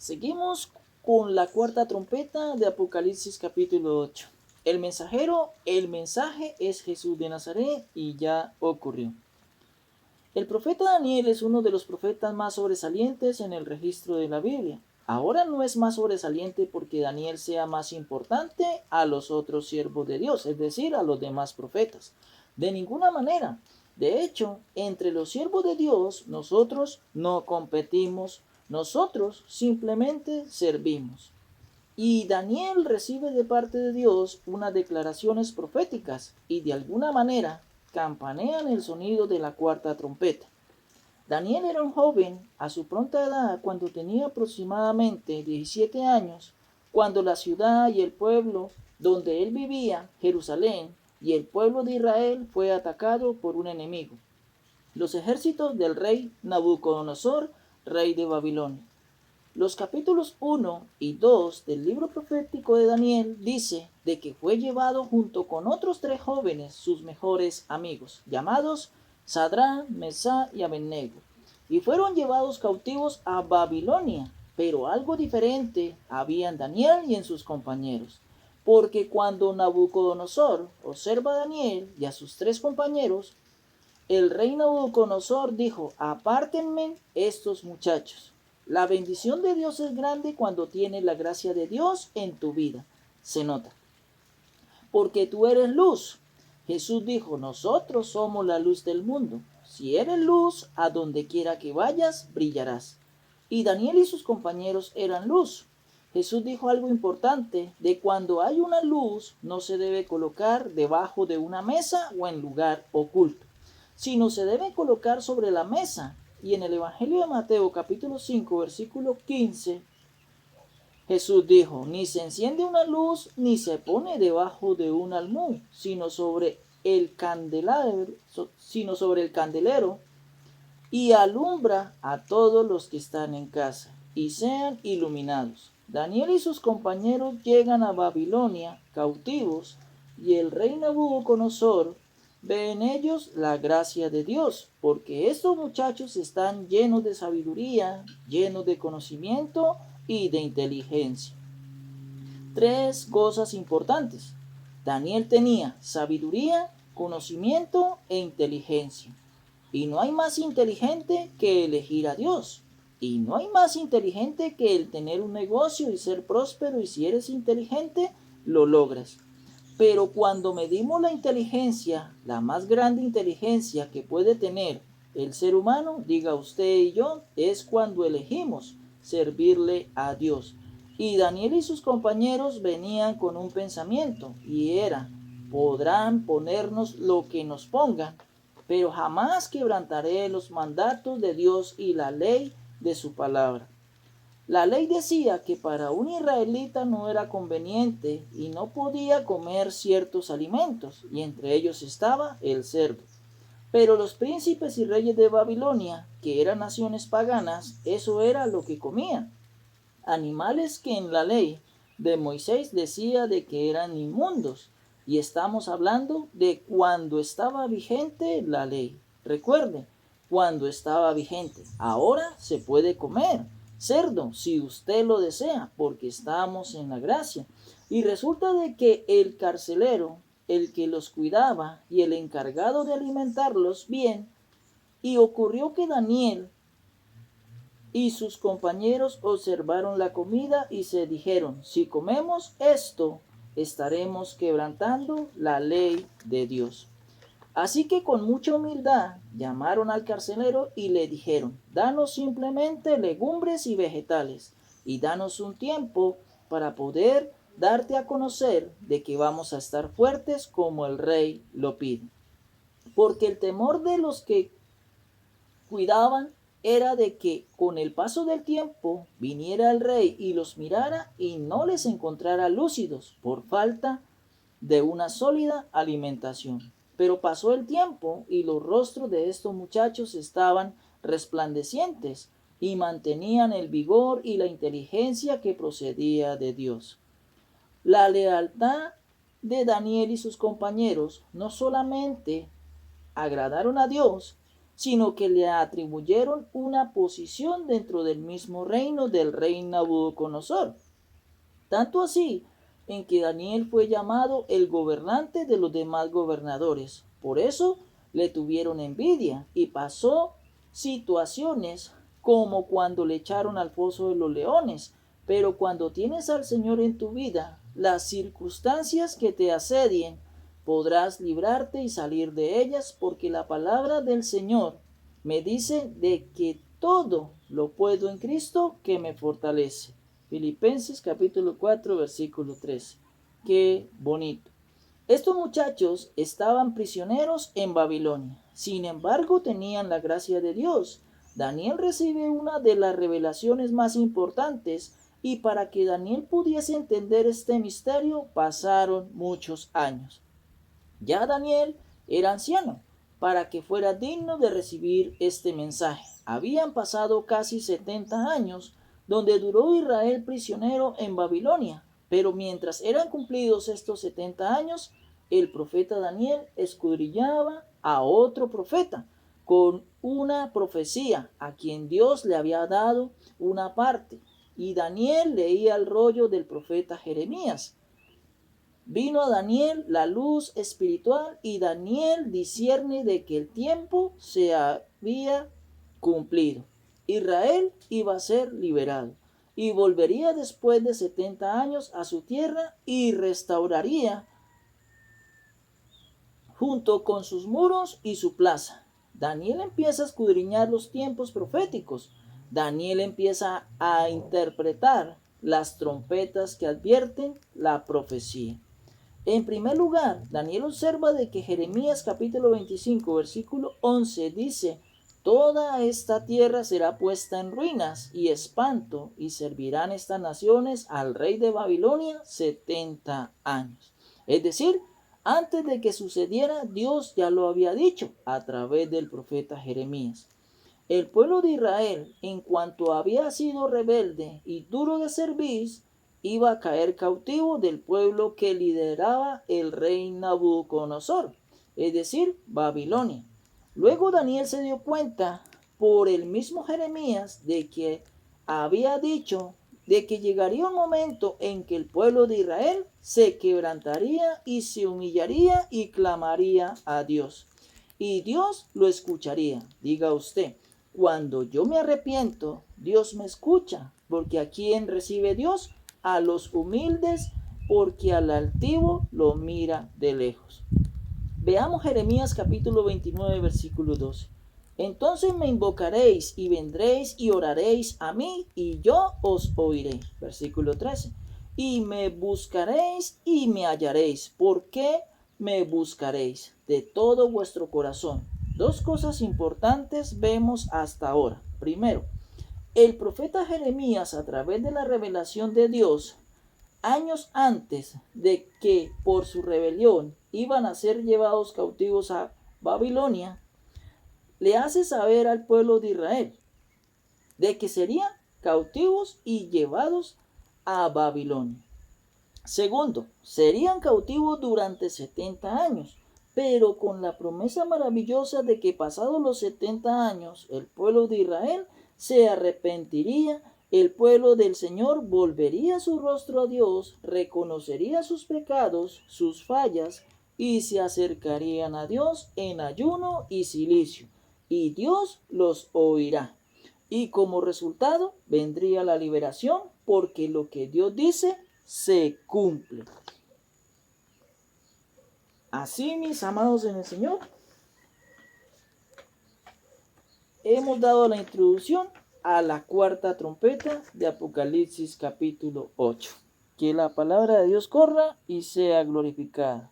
Seguimos con la cuarta trompeta de Apocalipsis capítulo 8. El mensaje es Jesús de Nazaret y ya ocurrió. El profeta Daniel es uno de los profetas más sobresalientes en el registro de la Biblia. Ahora no es más sobresaliente porque Daniel sea más importante a los otros siervos de Dios, es decir, a los demás profetas. De ninguna manera. De hecho, entre los siervos de Dios, nosotros no competimos, nosotros simplemente servimos. Y Daniel recibe de parte de Dios unas declaraciones proféticas y de alguna manera campanean el sonido de la cuarta trompeta. Daniel era un joven a su pronta edad cuando tenía aproximadamente 17 años, cuando la ciudad y el pueblo donde él vivía, Jerusalén, y el pueblo de Israel fue atacado por un enemigo, los ejércitos del rey Nabucodonosor, rey de Babilonia. Los capítulos 1 y 2 del libro profético de Daniel dice de que fue llevado junto con otros 3 jóvenes, sus mejores amigos, llamados Sadrán, Mesá y Abednego, y fueron llevados cautivos a Babilonia. Pero algo diferente había en Daniel y en sus compañeros, porque cuando Nabucodonosor observa a Daniel y a sus 3 compañeros, el rey Nabucodonosor dijo: apártenme estos muchachos. La bendición de Dios es grande cuando tienes la gracia de Dios en tu vida. Se nota. Porque tú eres luz. Jesús dijo: nosotros somos la luz del mundo. Si eres luz, a donde quiera que vayas, brillarás. Y Daniel y sus compañeros eran luz. Jesús dijo algo importante: de cuando hay una luz, no se debe colocar debajo de una mesa o en lugar oculto, sino se debe colocar sobre la mesa. Y en el Evangelio de Mateo capítulo 5 versículo 15, Jesús dijo: ni se enciende una luz ni se pone debajo de un almud, sino sobre el candelero, y alumbra a todos los que están en casa, y sean iluminados. Daniel y sus compañeros llegan a Babilonia cautivos, y el rey Nabucodonosor ve en ellos la gracia de Dios, porque estos muchachos están llenos de sabiduría, llenos de conocimiento y de inteligencia. 3 cosas importantes. Daniel tenía sabiduría, conocimiento e inteligencia. Y no hay más inteligente que elegir a Dios. Y no hay más inteligente que el tener un negocio y ser próspero, y si eres inteligente, lo logras. Pero cuando medimos la inteligencia, la más grande inteligencia que puede tener el ser humano, diga usted y yo, es cuando elegimos servirle a Dios. Y Daniel y sus compañeros venían con un pensamiento, y era: podrán ponernos lo que nos pongan, pero jamás quebrantaré los mandatos de Dios y la ley de su palabra. La ley decía que para un israelita no era conveniente y no podía comer ciertos alimentos, y entre ellos estaba el cerdo. Pero los príncipes y reyes de Babilonia, que eran naciones paganas, eso era lo que comían. Animales que en la ley de Moisés decía de que eran inmundos. Y estamos hablando de cuando estaba vigente la ley. Recuerde, cuando estaba vigente. Ahora se puede comer cerdo si usted lo desea, porque estamos en la gracia. Y resulta de que el carcelero, el que los cuidaba y el encargado de alimentarlos bien, y ocurrió que Daniel y sus compañeros observaron la comida y se dijeron: si comemos esto, estaremos quebrantando la ley de Dios. Así que con mucha humildad llamaron al carcelero y le dijeron: danos simplemente legumbres y vegetales, y danos un tiempo para poder darte a conocer de que vamos a estar fuertes como el rey lo pide. Porque el temor de los que cuidaban era de que con el paso del tiempo viniera el rey y los mirara y no les encontrara lúcidos por falta de una sólida alimentación. Pero pasó el tiempo y los rostros de estos muchachos estaban resplandecientes y mantenían el vigor y la inteligencia que procedía de Dios. La lealtad de Daniel y sus compañeros no solamente agradaron a Dios, sino que le atribuyeron una posición dentro del mismo reino del rey Nabucodonosor. Tanto así, en que Daniel fue llamado el gobernante de los demás gobernadores. Por eso le tuvieron envidia y pasó situaciones como cuando le echaron al foso de los leones. Pero cuando tienes al Señor en tu vida, las circunstancias que te asedien, podrás librarte y salir de ellas, porque la palabra del Señor me dice de que todo lo puedo en Cristo que me fortalece. Filipenses capítulo 4, versículo 13. Qué bonito. Estos muchachos estaban prisioneros en Babilonia. Sin embargo, tenían la gracia de Dios. Daniel recibe una de las revelaciones más importantes, y para que Daniel pudiese entender este misterio pasaron muchos años. Ya Daniel era anciano para que fuera digno de recibir este mensaje. Habían pasado casi 70 años donde duró Israel prisionero en Babilonia, pero mientras eran cumplidos estos 70 años, el profeta Daniel escudriñaba a otro profeta con una profecía a quien Dios le había dado una parte, y Daniel leía el rollo del profeta Jeremías. Vino a Daniel la luz espiritual y Daniel discierne de que el tiempo se había cumplido. Israel iba a ser liberado y volvería después de 70 años a su tierra y restauraría junto con sus muros y su plaza. Daniel empieza a escudriñar los tiempos proféticos. Daniel empieza a interpretar las trompetas que advierten la profecía. En primer lugar, Daniel observa de que Jeremías capítulo 25, versículo 11 dice: toda esta tierra será puesta en ruinas y espanto, y servirán estas naciones al rey de Babilonia 70 años. Es decir, antes de que sucediera, Dios ya lo había dicho a través del profeta Jeremías. El pueblo de Israel, en cuanto había sido rebelde y duro de servir, iba a caer cautivo del pueblo que lideraba el rey Nabucodonosor, es decir, Babilonia. Luego Daniel se dio cuenta por el mismo Jeremías de que había dicho de que llegaría un momento en que el pueblo de Israel se quebrantaría y se humillaría y clamaría a Dios. Y Dios lo escucharía. Diga usted, cuando yo me arrepiento, Dios me escucha, porque ¿a quién recibe Dios? A los humildes, porque al altivo lo mira de lejos. Veamos Jeremías capítulo 29, versículo 12. Entonces me invocaréis y vendréis y oraréis a mí y yo os oiré. Versículo 13. Y me buscaréis y me hallaréis. ¿Por qué me buscaréis? De todo vuestro corazón. Dos cosas importantes vemos hasta ahora. Primero, el profeta Jeremías, a través de la revelación de Dios, años antes de que por su rebelión iban a ser llevados cautivos a Babilonia, le hace saber al pueblo de Israel de que serían cautivos y llevados a Babilonia. Segundo, serían cautivos durante 70 años, pero con la promesa maravillosa de que pasados los 70 años el pueblo de Israel se arrepentiría, el pueblo del Señor volvería su rostro a Dios, reconocería sus pecados, sus fallas, y se acercarían a Dios en ayuno y silicio, y Dios los oirá. Y como resultado vendría la liberación, porque lo que Dios dice se cumple. Así, mis amados en el Señor, hemos dado la introducción a la cuarta trompeta de Apocalipsis capítulo 8. Que la palabra de Dios corra y sea glorificada.